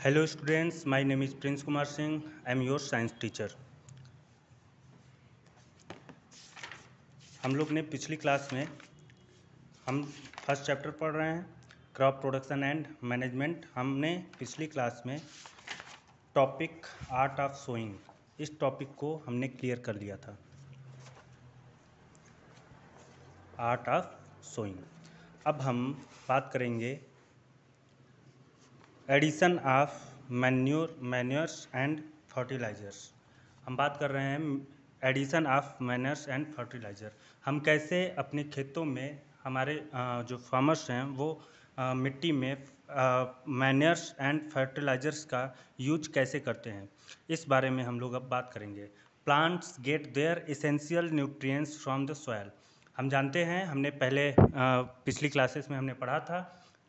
Hello students, my name is Prince Kumar Singh. I am your science teacher. हम लोग ने पिछली class में हम फर्स्ट चैप्टर पढ़ रहे हैं क्रॉप प्रोडक्शन एंड मैनेजमेंट। हमने पिछली क्लास में टॉपिक आर्ट ऑफ सोइंग इस टॉपिक को हमने क्लियर कर लिया था। Art of sowing. अब हम बात करेंगे addition of manures and fertilisers. हम बात कर रहे हैं addition of manures and fertiliser. हम कैसे अपने खेतों में हमारे जो फार्मर्स हैं वो मिट्टी में मैन्योर्स एंड फर्टिलाइजर्स का यूज कैसे करते हैं, इस बारे में हम लोग अब बात करेंगे। Plants get their essential nutrients from the soil. हम जानते हैं, हमने पहले पिछली क्लासेस में हमने पढ़ा था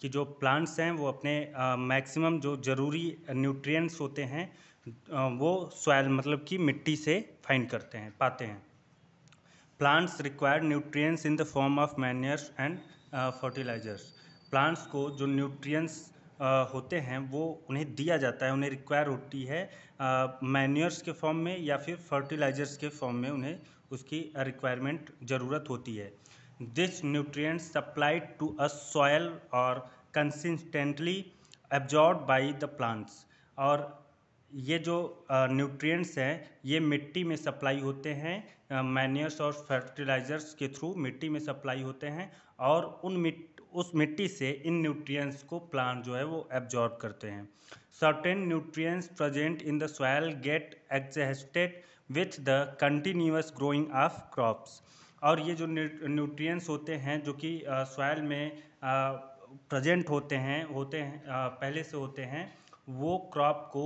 कि जो प्लांट्स हैं वो अपने मैक्सिमम जो ज़रूरी न्यूट्रिएंट्स होते हैं वो सॉइल मतलब कि मिट्टी से फाइंड करते हैं, पाते हैं। Plants require nutrients in the form of manures and fertilisers. Plants को जो न्यूट्रिएंट्स होते हैं वो उन्हें दिया जाता है, उन्हें रिक्वायर होती है मैन्योर्स के फॉर्म में या फिर फर्टिलाइजर्स के फॉर्म में उन्हें उसकी रिक्वायरमेंट ज़रूरत होती है। This nutrients supplied to a soil और consistently absorb by the plants. और ये जो न्यूट्रिएंट्स हैं ये मिट्टी में सप्लाई होते हैं, मैन्योर्स और फर्टिलाइजर्स के थ्रू मिट्टी में सप्लाई होते हैं और उस मिट्टी से इन न्यूट्रिएंट्स को प्लांट जो है वो एब्जॉर्ब करते हैं। Certain nutrients present in the soil get exhausted with the continuous growing of crops. और ये जो न्यूट्रिएंट्स होते हैं जो कि सॉइल में प्रेजेंट होते हैं पहले से होते हैं, वो क्रॉप को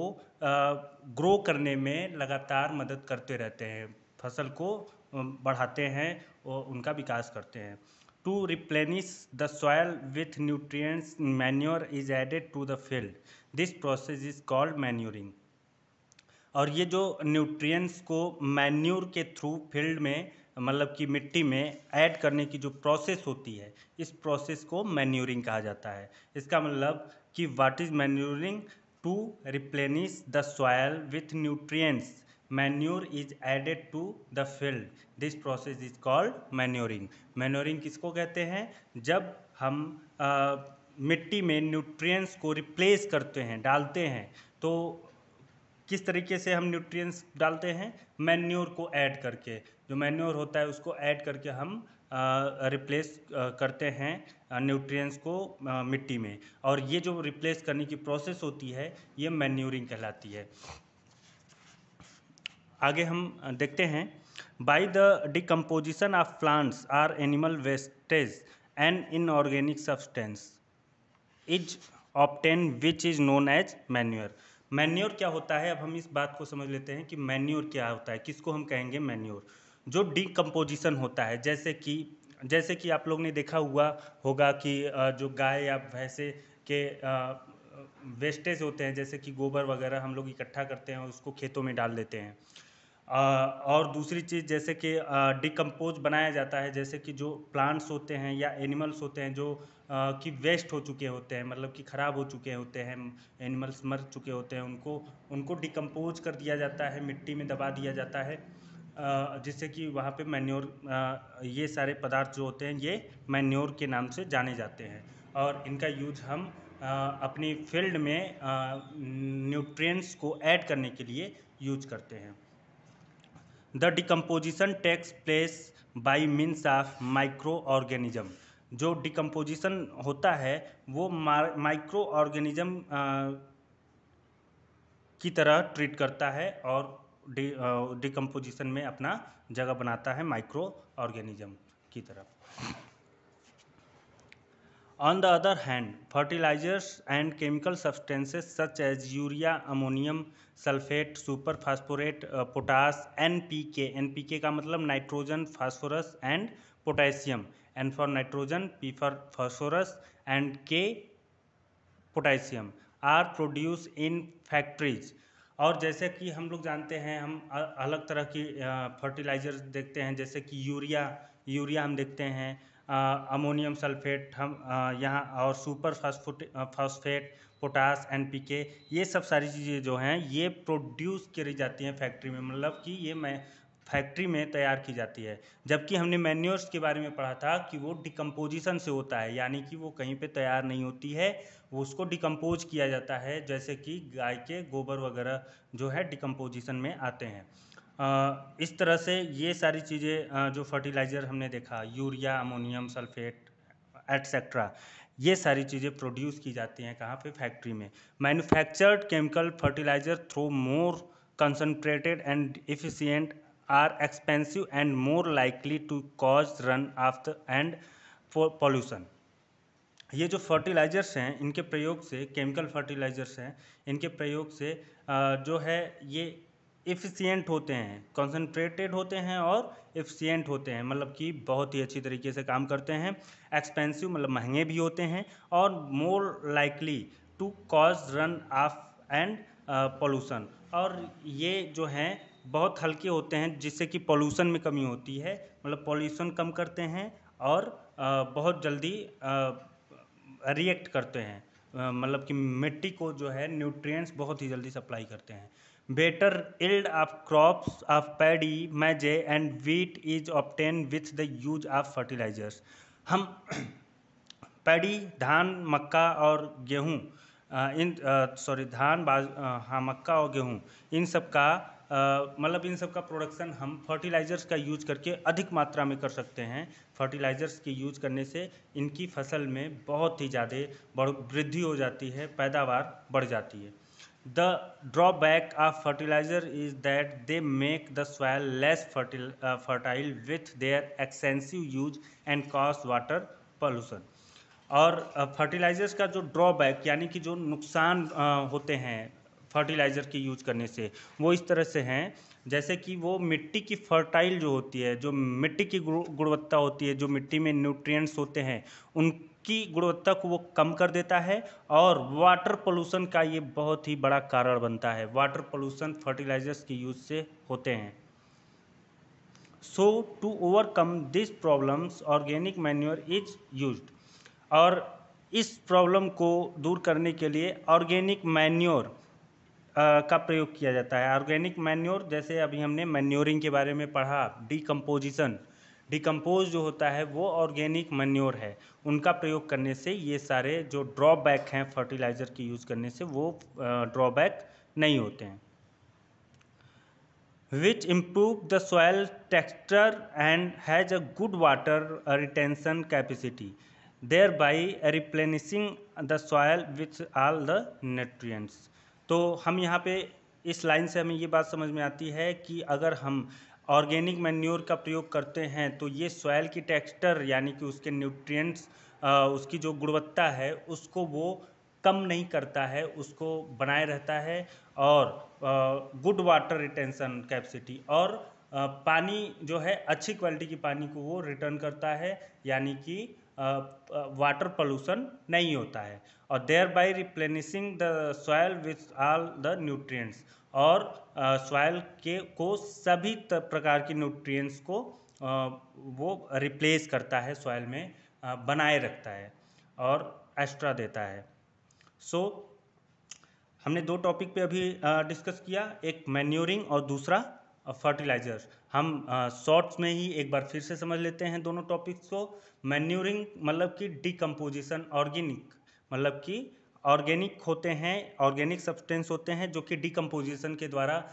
ग्रो करने में लगातार मदद करते रहते हैं, फसल को बढ़ाते हैं और उनका विकास करते हैं। To replenish the soil with nutrients manure is added to the field. This process is called manuring. और ये जो न्यूट्रिएंट्स को मैन्योर के थ्रू फील्ड में मतलब कि मिट्टी में ऐड करने की जो प्रोसेस होती है, इस प्रोसेस को मैन्योरिंग कहा जाता है। इसका मतलब कि what is manuring? To replenish the soil with nutrients manure is added to the field. This process is called manuring. Manuring किसको कहते हैं? जब हम मिट्टी में न्यूट्रिएंट्स को रिप्लेस करते हैं, डालते हैं, तो किस तरीके से हम न्यूट्रिएंट्स डालते हैं? मैन्योर को ऐड करके, जो मैन्योर होता है उसको ऐड करके हम रिप्लेस करते हैं न्यूट्रिएंट्स को मिट्टी में। और ये जो रिप्लेस करने की प्रोसेस होती है ये मैन्योरिंग कहलाती है। आगे हम देखते हैं, by the decomposition of plants or animal wastage and inorganic substance is obtain which is known as manure. Manure क्या होता है? अब हम इस बात को समझ लेते हैं कि मैन्योर क्या होता है, किसको हम कहेंगे मैन्योर। जो डिकम्पोजिशन होता है, जैसे कि आप लोग ने देखा हुआ होगा कि जो गाय या भैंसे के वेस्टेज होते हैं, जैसे कि गोबर वगैरह हम लोग इकट्ठा करते हैं और उसको खेतों में डाल देते हैं। और दूसरी चीज़ जैसे कि डिकम्पोज बनाया जाता है, जैसे कि जो प्लांट्स होते हैं या एनिमल्स होते हैं जो कि वेस्ट हो चुके होते हैं, मतलब कि ख़राब हो चुके होते हैं, एनिमल्स मर चुके होते हैं, उनको डिकम्पोज कर दिया जाता है, मिट्टी में दबा दिया जाता है, जिससे कि वहाँ पे मैन्योर ये सारे पदार्थ जो होते हैं ये मैन्योर के नाम से जाने जाते हैं। और इनका यूज हम अपनी फील्ड में न्यूट्रिएंट्स को ऐड करने के लिए यूज करते हैं। The decomposition takes place by means of micro organism. जो डिकम्पोजिशन होता है वो माइक्रो ऑर्गेनिज्म की तरह ट्रीट करता है और डिकम्पोजिशन में अपना जगह बनाता है माइक्रो ऑर्गेनिज्म की तरह। On the other hand, fertilizers and chemical substances such as urea, ammonium sulfate, superphosphate, potash, NPK, NPK का मतलब nitrogen, phosphorus and potassium, N for nitrogen, P for phosphorus and K potassium, are produce in factories. और जैसे कि हम लोग जानते हैं, हम अलग तरह की फर्टिलाइजर्स देखते हैं, जैसे कि यूरिया हम देखते हैं, अमोनियम सल्फेट हम यहाँ, और सुपर फास्फेट, पोटास, NPK, ये सब सारी चीज़ें जो हैं ये प्रोड्यूस करी जाती हैं फैक्ट्री में, मतलब कि ये मैं फैक्ट्री में तैयार की जाती है। जबकि हमने मैन्योर्स के बारे में पढ़ा था कि वो डिकम्पोजिशन से होता है, यानी कि वो कहीं पे तैयार नहीं होती है, वो उसको डिकम्पोज किया जाता है, जैसे कि गाय के गोबर वगैरह जो है डिकम्पोजिशन में आते हैं। इस तरह से ये सारी चीज़ें जो फर्टिलाइज़र हमने देखा, यूरिया, अमोनियम सल्फेट एटसेट्रा, ये सारी चीज़ें प्रोड्यूस की जाती हैं कहाँ पे? फैक्ट्री में। Manufactured chemical fertiliser through more concentrated and efficient are expensive and more likely to cause run off the and pollution. ये जो फर्टिलाइज़र्स हैं इनके प्रयोग से, केमिकल फर्टिलाइज़र्स हैं, इनके प्रयोग से जो है ये एफिशिएंट होते हैं, कंसंट्रेटेड होते हैं और एफिशिएंट होते हैं, मतलब कि बहुत ही अच्छी तरीके से काम करते हैं। एक्सपेंसिव मतलब महंगे भी होते हैं, और more likely to cause run off and pollution, और ये जो हैं बहुत हल्के होते हैं जिससे कि पोल्यूशन में कमी होती है, मतलब पोल्यूशन कम करते हैं और बहुत जल्दी रिएक्ट करते हैं, मतलब कि मिट्टी को जो है न्यूट्रिएंट्स बहुत ही जल्दी सप्लाई करते हैं। Better yield of crops of paddy, maize and wheat is obtain with the use of fertilisers. हम पैडी, धान, मक्का और गेहूँ, हाँ, मक्का और गेहूँ, इन सब का मतलब इन सब का प्रोडक्शन हम फर्टिलाइज़र्स का यूज करके अधिक मात्रा में कर सकते हैं। फर्टिलाइज़र्स के यूज करने से इनकी फसल में बहुत ही ज़्यादा वृद्धि हो जाती है, पैदावार बढ़ जाती है। The drawback of fertilizer is that they make the soil less fertile with their extensive use and cause water pollution। और फर्टिलाइज़र्स का जो ड्रॉबैक यानी कि जो नुकसान होते हैं फर्टिलाइज़र के यूज करने से, वो इस तरह से हैं, जैसे कि वो मिट्टी की फर्टाइल जो होती है, जो मिट्टी की गुणवत्ता होती है, जो मिट्टी में न्यूट्रिएंट्स होते हैं, उनकी गुणवत्ता को वो कम कर देता है। और वाटर पोल्यूशन का ये बहुत ही बड़ा कारण बनता है। वाटर पोल्यूशन फर्टिलाइज़र्स के यूज से होते हैं। So to overcome this problems organic manure is used. और इस प्रॉब्लम को दूर करने के लिए ऑर्गेनिक मैन्योर का प्रयोग किया जाता है। ऑर्गेनिक मैन्योर, जैसे अभी हमने मैन्योरिंग के बारे में पढ़ा, डिकम्पोजिशन, डिकम्पोज जो होता है वो ऑर्गेनिक मैन्योर है। उनका प्रयोग करने से ये सारे जो ड्रॉबैक हैं फर्टिलाइज़र के यूज़ करने से, वो ड्रॉबैक नहीं होते हैं। which improve the soil texture and has a good water retention capacity, thereby replenishing the soil with all the nutrients। तो हम यहाँ पे इस लाइन से हमें ये बात समझ में आती है कि अगर हम ऑर्गेनिक मैन्योर का प्रयोग करते हैं तो ये सॉइल की टेक्सचर यानी कि उसके न्यूट्रिएंट्स, उसकी जो गुणवत्ता है उसको वो कम नहीं करता है, उसको बनाए रहता है। और गुड वाटर रिटेंशन कैपेसिटी, और पानी जो है अच्छी क्वालिटी की पानी को वो रिटर्न करता है, यानी कि वाटर पोल्यूशन नहीं होता है। और thereby replenishing the soil with all the nutrients, और सॉइल के को सभी प्रकार की न्यूट्रिएंट्स को वो रिप्लेस करता है, सॉइल में बनाए रखता है और एक्स्ट्रा देता है। सो हमने दो टॉपिक पे अभी डिस्कस किया, एक मैन्योरिंग और दूसरा फर्टिलाइजर्स। हम शॉर्ट्स में ही एक बार फिर से समझ लेते हैं दोनों टॉपिक्स को। मैन्योरिंग मतलब कि डिकम्पोजिशन, ऑर्गेनिक मतलब कि ऑर्गेनिक होते हैं, ऑर्गेनिक सब्सटेंस होते हैं जो कि डिकम्पोजिशन के द्वारा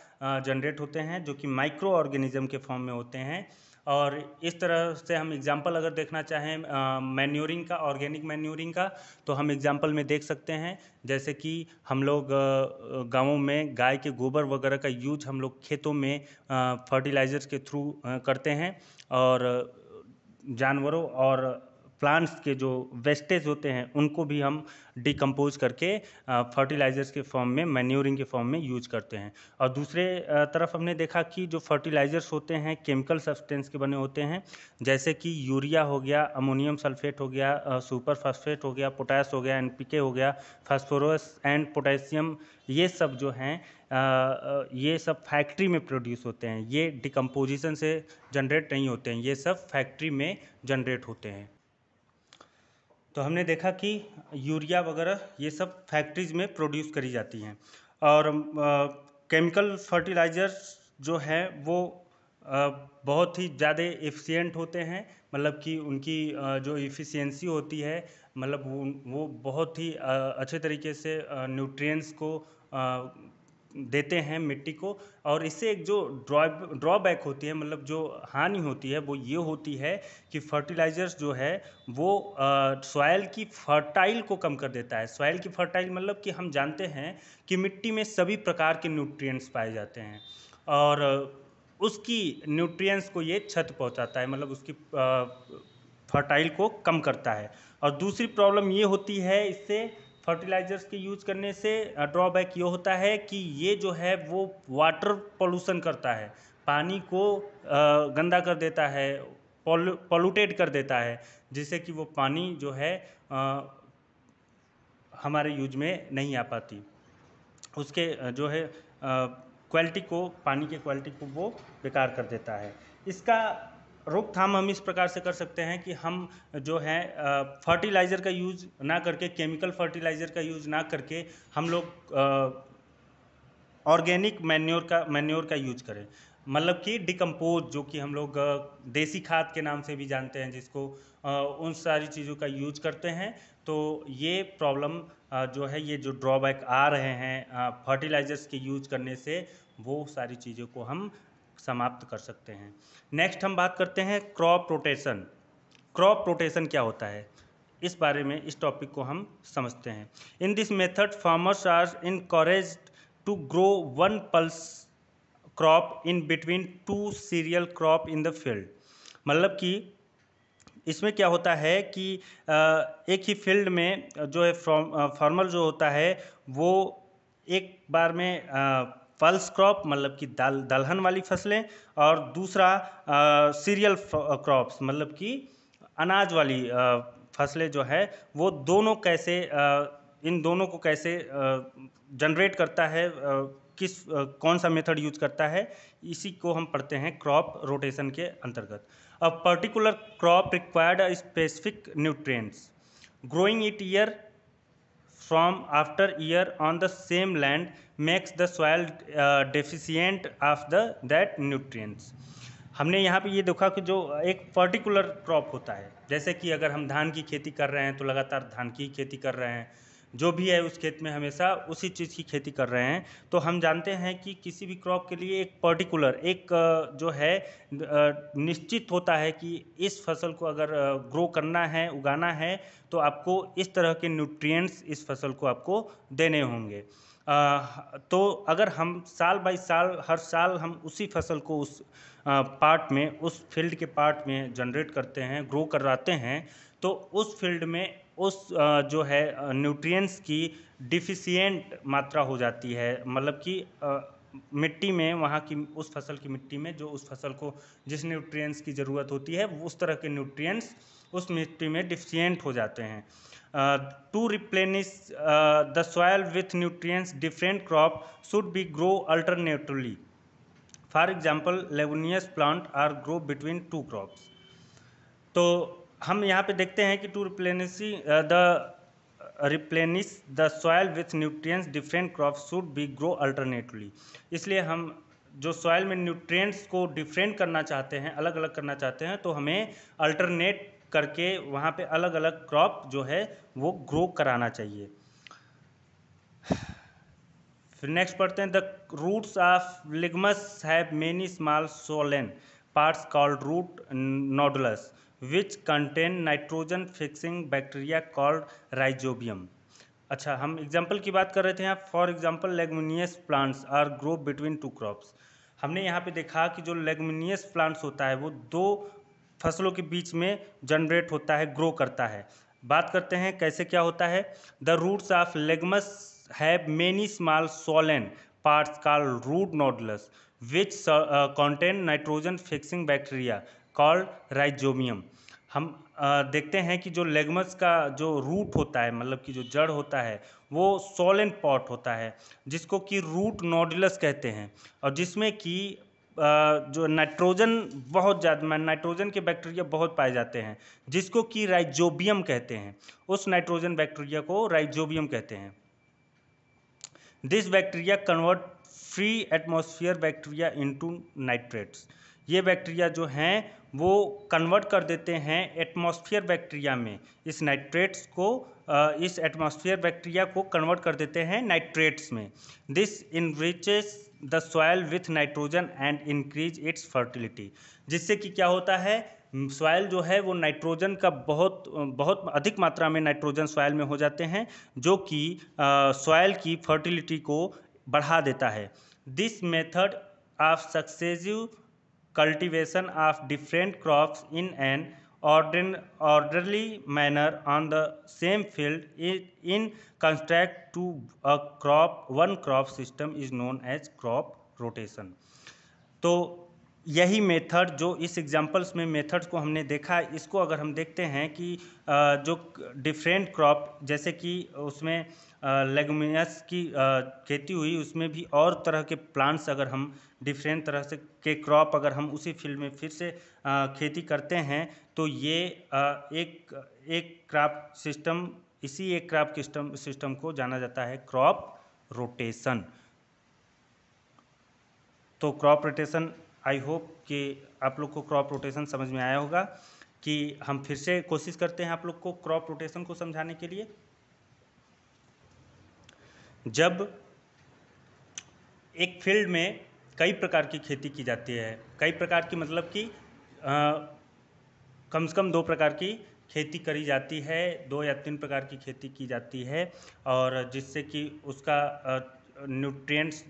जनरेट होते हैं, जो कि माइक्रो ऑर्गेनिज्म के फॉर्म में होते हैं। और इस तरह से हम एग्जांपल अगर देखना चाहें मैन्योरिंग का, ऑर्गेनिक मैन्योरिंग का, तो हम एग्जांपल में देख सकते हैं, जैसे कि हम लोग गाँवों में गाय के गोबर वगैरह का यूज हम लोग खेतों में फर्टिलाइजर्स के थ्रू करते हैं। और जानवरों और प्लांट्स के जो वेस्टेज होते हैं उनको भी हम डिकम्पोज करके फर्टिलाइजर्स के फॉर्म में, मैन्योरिंग के फॉर्म में यूज करते हैं। और दूसरे तरफ हमने देखा कि जो फर्टिलाइजर्स होते हैं केमिकल सब्सटेंस के बने होते हैं, जैसे कि यूरिया हो गया, अमोनियम सल्फेट हो गया, सुपर फास्फेट हो गया, पोटास हो गया, NPK हो गया, फास्फोरस एंड पोटेशियम, ये सब जो हैं ये सब फैक्ट्री में प्रोड्यूस होते हैं। ये डिकम्पोजिशन से जनरेट नहीं होते हैं, ये सब फैक्ट्री में जनरेट होते हैं। तो हमने देखा कि यूरिया वगैरह ये सब फैक्ट्रीज़ में प्रोड्यूस करी जाती हैं, और केमिकल फर्टिलाइज़र्स जो हैं वो बहुत ही ज़्यादा एफिशिएंट होते हैं, मतलब कि उनकी जो एफिशिएंसी होती है, मतलब वो बहुत ही अच्छे तरीके से न्यूट्रिएंट्स को देते हैं मिट्टी को। और इससे एक जो ड्रॉबैक होती है, मतलब जो हानि होती है, वो ये होती है कि फर्टिलाइज़र्स जो है वो सॉइल की फर्टाइल को कम कर देता है। सॉइल की फर्टाइल मतलब कि हम जानते हैं कि मिट्टी में सभी प्रकार के न्यूट्रिएंट्स पाए जाते हैं, और उसकी न्यूट्रिएंट्स को ये क्षति पहुंचाता है, मतलब उसकी फर्टाइल को कम करता है। और दूसरी प्रॉब्लम ये होती है इससे फर्टिलाइज़र्स के यूज करने से, ड्रॉबैक ये होता है कि ये जो है वो वाटर पोल्यूशन करता है, पानी को गंदा कर देता है, पॉल्यूटेड कर देता है, जिससे कि वो पानी जो है हमारे यूज में नहीं आ पाती। उसके जो है क्वालिटी को, पानी के क्वालिटी को वो बेकार कर देता है। इसका रोकथाम हम इस प्रकार से कर सकते हैं कि हम जो है फर्टिलाइज़र का यूज़ ना करके, केमिकल फर्टिलाइज़र का यूज़ ना करके, हम लोग ऑर्गेनिक मैन्योर का यूज करें, मतलब कि डिकम्पोज, जो कि हम लोग देसी खाद के नाम से भी जानते हैं, जिसको उन सारी चीज़ों का यूज करते हैं। तो ये प्रॉब्लम जो है, ये जो ड्रॉबैक आ रहे हैं फर्टिलाइजर्स के यूज करने से, वो सारी चीज़ों को हम समाप्त कर सकते हैं। नेक्स्ट हम बात करते हैं क्रॉप रोटेशन। क्रॉप रोटेशन क्या होता है, इस बारे में, इस टॉपिक को हम समझते हैं। In this method farmers are encouraged to grow one pulse crop in between two cereal crop in the field. मतलब कि इसमें क्या होता है कि एक ही फील्ड में जो है फार्मर जो होता है वो एक बार में पल्स क्रॉप, मतलब कि दलहन वाली फसलें, और दूसरा सीरियल क्रॉप्स, मतलब कि अनाज वाली फसलें जो है, वो दोनों कैसे इन दोनों को कैसे जनरेट करता है, कौन सा मेथड यूज करता है, इसी को हम पढ़ते हैं क्रॉप रोटेशन के अंतर्गत। A particular crop required a specific nutrients, growing it year from after year on the same land makes the soil deficient of that nutrients। हमने यहाँ पे ये देखा कि जो एक पर्टिकुलर क्रॉप होता है, जैसे कि अगर हम धान की खेती कर रहे हैं तो लगातार धान की खेती कर रहे हैं, जो भी है उस खेत में हमेशा उसी चीज़ की खेती कर रहे हैं, तो हम जानते हैं कि किसी भी क्रॉप के लिए एक पर्टिकुलर, एक जो है निश्चित होता है कि इस फसल को अगर ग्रो करना है, उगाना है, तो आपको इस तरह के न्यूट्रिएंट्स इस फसल को आपको देने होंगे। तो अगर हम साल बाई साल, हर साल हम उसी फसल को उस पार्ट में, उस फील्ड के पार्ट में जनरेट करते हैं, ग्रो कराते हैं, तो उस फील्ड में उस जो है न्यूट्रिएंट्स की डिफिशिएंट मात्रा हो जाती है, मतलब कि मिट्टी में, वहाँ की उस फसल की मिट्टी में जो उस फसल को जिस न्यूट्रिएंट्स की ज़रूरत होती है, उस तरह के न्यूट्रिएंट्स उस मिट्टी में डिफिशिएंट हो जाते हैं। To replenish the soil with nutrients different crop should be grow alternatively. For example leguminous plant are grow between two crops. तो हम यहाँ पे देखते हैं कि to replenish the soil with nutrients different crops should be grow alternatively. इसलिए हम जो सॉइल में न्यूट्रिएंट्स को डिफरेंट करना चाहते हैं, अलग अलग करना चाहते हैं, तो हमें अल्टरनेट करके वहाँ पे अलग अलग क्रॉप जो है वो ग्रो कराना चाहिए। फिर नेक्स्ट पढ़ते हैं, the roots of legumes have many small swollen parts called root nodules which contain nitrogen fixing bacteria called rhizobium. अच्छा, हम एग्जाम्पल की बात कर रहे थे यहाँ। For example leguminous plants are grow between two crops. हमने यहाँ पे देखा कि जो लेगुमिनियस प्लांट्स होता है वो दो फसलों के बीच में जनरेट होता है, ग्रो करता है। बात करते हैं कैसे क्या होता है। The roots of legumes have many small swollen parts called root nodules which contain nitrogen fixing bacteria called rhizobium. हम देखते हैं कि जो लेगमस का जो रूट होता है, मतलब कि जो जड़ होता है, वो सोलेन पॉट होता है, जिसको कि रूट नोडुलस कहते हैं, और जिसमें कि जो नाइट्रोजन बहुत ज़्यादा, नाइट्रोजन के बैक्टीरिया बहुत पाए जाते हैं, जिसको कि राइजोबियम कहते हैं। उस नाइट्रोजन बैक्टीरिया को राइजोबियम कहते हैं। This bacteria convert free atmosphere bacteria into nitrates. ये बैक्टीरिया जो हैं वो कन्वर्ट कर देते हैं एटमॉस्फेयर बैक्टीरिया में, इस नाइट्रेट्स को, इस एटमॉस्फेयर बैक्टीरिया को कन्वर्ट कर देते हैं नाइट्रेट्स में। This enriches the soil with nitrogen and increase its fertility. जिससे कि क्या होता है, सॉइल जो है वो नाइट्रोजन का बहुत अधिक मात्रा में नाइट्रोजन सॉइल में हो जाते हैं, जो कि सॉइल की फर्टिलिटी को बढ़ा देता है। This method of successive cultivation of different crops in an orderly manner on the same field in contrast to a one crop system is known as crop rotation। तो यही मेथड जो इस examples में methods को हमने देखा, इसको अगर हम देखते हैं कि जो डिफरेंट क्रॉप, जैसे कि उसमें लेगुमिनस की खेती हुई, उसमें भी और तरह के प्लांट्स, अगर हम डिफरेंट तरह से के क्रॉप अगर हम उसी फील्ड में फिर से खेती करते हैं, तो ये एक क्रॉप सिस्टम, इसी एक क्रॉप सिस्टम को जाना जाता है क्रॉप रोटेशन। तो क्रॉप रोटेशन, आई होप कि आप लोग को क्रॉप रोटेशन समझ में आया होगा। कि हम फिर से कोशिश करते हैं आप लोग को क्रॉप रोटेशन को समझाने के लिए। जब एक फील्ड में कई प्रकार की खेती की जाती है, कई प्रकार की मतलब कि कम से कम 2 प्रकार की खेती करी जाती है, 2 या 3 प्रकार की खेती की जाती है, और जिससे कि उसका न्यूट्रिएंट्स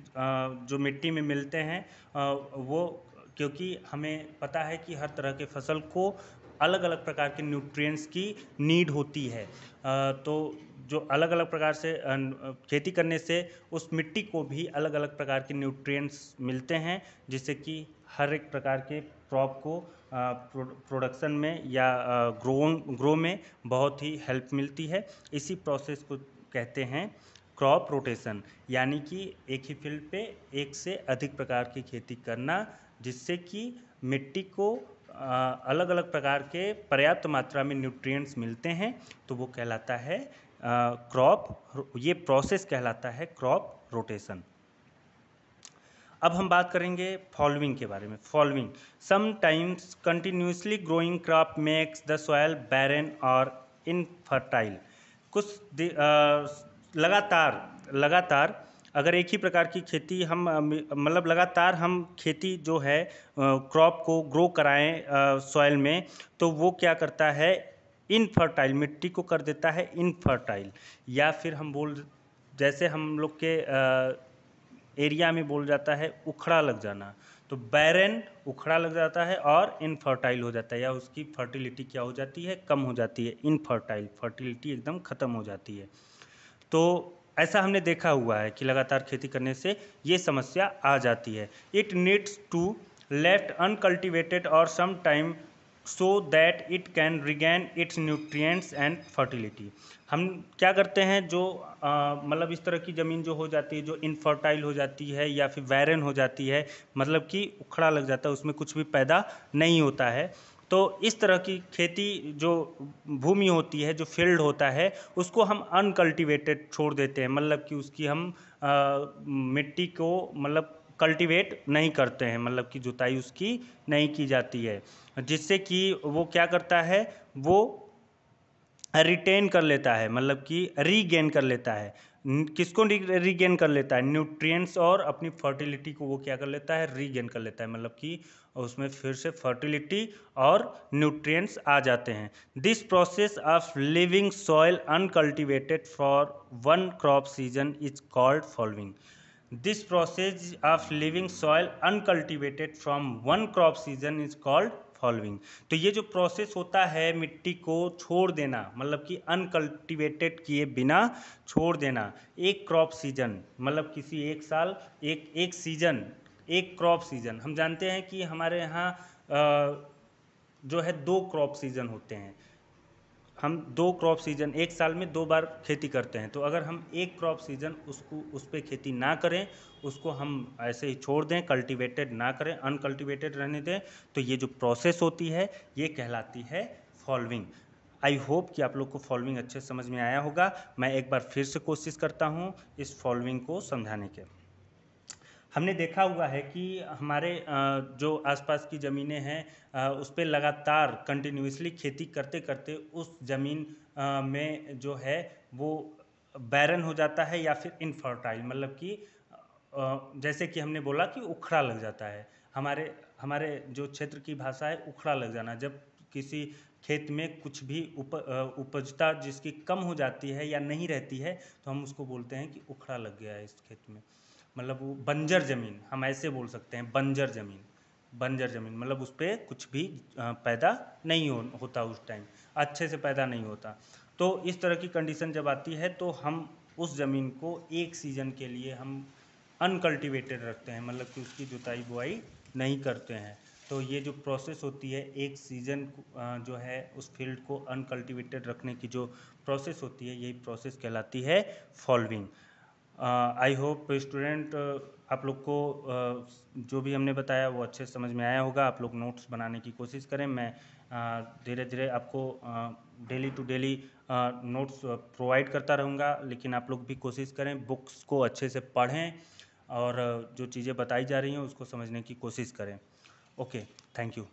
जो मिट्टी में मिलते हैं वो, क्योंकि हमें पता है कि हर तरह के फसल को अलग अलग प्रकार के न्यूट्रिएंट्स की नीड होती है, तो जो अलग अलग प्रकार से खेती करने से उस मिट्टी को भी अलग अलग प्रकार के न्यूट्रिएंट्स मिलते हैं, जिससे कि हर एक प्रकार के क्रॉप को प्रोडक्शन में या ग्रो में बहुत ही हेल्प मिलती है। इसी प्रोसेस को कहते हैं क्रॉप रोटेशन, यानी कि एक ही फील्ड पे एक से अधिक प्रकार की खेती करना, जिससे कि मिट्टी को अलग अलग प्रकार के पर्याप्त मात्रा में न्यूट्रिएंट्स मिलते हैं, तो वो कहलाता है ये प्रोसेस कहलाता है क्रॉप रोटेशन। अब हम बात करेंगे फॉलोइंग के बारे में। Fallowing, sometimes continuously growing crop makes the soil barren और इनफर्टाइल। कुछ लगातार अगर एक ही प्रकार की खेती हम मतलब लगातार हम खेती जो है क्रॉप को ग्रो कराएं सॉइल में, तो वो क्या करता है, इनफर्टाइल, मिट्टी को कर देता है इनफर्टाइल, या फिर जैसे हम लोग के एरिया में बोल जाता है उखड़ा लग जाना। तो बैरन, उखड़ा लग जाता है, और इनफर्टाइल हो जाता है, या उसकी फर्टिलिटी क्या हो जाती है, कम हो जाती है, इनफर्टाइल, फर्टिलिटी एकदम ख़त्म हो जाती है। तो ऐसा हमने देखा हुआ है कि लगातार खेती करने से ये समस्या आ जाती है। It needs to left uncultivated और some time so that it can regain its nutrients and fertility. हम क्या करते हैं, जो मतलब इस तरह की ज़मीन जो हो जाती है, जो इनफर्टाइल हो जाती है या फिर बैरन हो जाती है, मतलब कि उखड़ा लग जाता है, उसमें कुछ भी पैदा नहीं होता है, तो इस तरह की खेती जो भूमि होती है, जो फील्ड होता है, उसको हम अनकल्टिवेटेड छोड़ देते हैं, मतलब कि उसकी हम मिट्टी को मतलब कल्टीवेट नहीं करते हैं, मतलब कि जुताई उसकी नहीं की जाती है, जिससे कि वो क्या करता है, वो रिटेन कर लेता है, मतलब कि रीगेन कर लेता है। किसको रीगेन कर लेता है, न्यूट्रिएंट्स और अपनी फर्टिलिटी को वो क्या कर लेता है, रीगेन कर लेता है, मतलब कि उसमें फिर से फर्टिलिटी और न्यूट्रिएंट्स आ जाते हैं। This process of living soil uncultivated for one crop season is called following. This process of living soil uncultivated from one crop season is called following. तो ये जो प्रोसेस होता है मिट्टी को छोड़ देना, मतलब कि अनकल्टिवेटेड किए बिना छोड़ देना, एक क्रॉप सीजन, मतलब किसी एक साल एक सीजन, एक क्रॉप सीजन। हम जानते हैं कि हमारे यहाँ जो है 2 क्रॉप सीजन होते हैं, हम 2 क्रॉप सीजन एक साल में 2 बार खेती करते हैं, तो अगर हम एक क्रॉप सीजन उस पे खेती ना करें, उसको हम ऐसे ही छोड़ दें, कल्टीवेटेड ना करें, अनकल्टीवेटेड रहने दें, तो ये जो प्रोसेस होती है ये कहलाती है फॉलोइंग। आई होप कि आप लोग को फॉलोइंग अच्छे से समझ में आया होगा। मैं एक बार फिर से कोशिश करता हूँ इस फॉलोइंग को समझाने के। हमने देखा हुआ है कि हमारे जो आसपास की ज़मीनें हैं उस पर लगातार कंटिन्यूसली खेती करते करते उस ज़मीन में जो है वो बैरन हो जाता है या फिर इनफर्टाइल, मतलब कि जैसे कि हमने बोला कि उखड़ा लग जाता है। हमारे हमारे जो क्षेत्र की भाषा है उखड़ा लग जाना, जब किसी खेत में कुछ भी उपजता जिसकी कम हो जाती है या नहीं रहती है तो हम उसको बोलते हैं कि उखड़ा लग गया है इस खेत में, मतलब वो बंजर ज़मीन, हम ऐसे बोल सकते हैं बंजर ज़मीन। बंजर ज़मीन मतलब उस पर कुछ भी पैदा नहीं होता, उस टाइम अच्छे से पैदा नहीं होता। तो इस तरह की कंडीशन जब आती है तो हम उस ज़मीन को एक सीज़न के लिए हम अनकल्टिवेटेड रखते हैं, मतलब कि उसकी जुताई बुआई नहीं करते हैं। तो ये जो प्रोसेस होती है एक सीज़न जो है उस फील्ड को अनकल्टिवेटेड रखने की जो प्रोसेस होती है, यही प्रोसेस कहलाती है फॉलोइंग। आई होप स्टूडेंट आप लोग को जो भी हमने बताया वो अच्छे से समझ में आया होगा। आप लोग नोट्स बनाने की कोशिश करें। मैं धीरे धीरे आपको daily to daily notes provide करता रहूँगा, लेकिन आप लोग भी कोशिश करें बुक्स को अच्छे से पढ़ें और जो चीज़ें बताई जा रही हैं उसको समझने की कोशिश करें। Okay, thank you.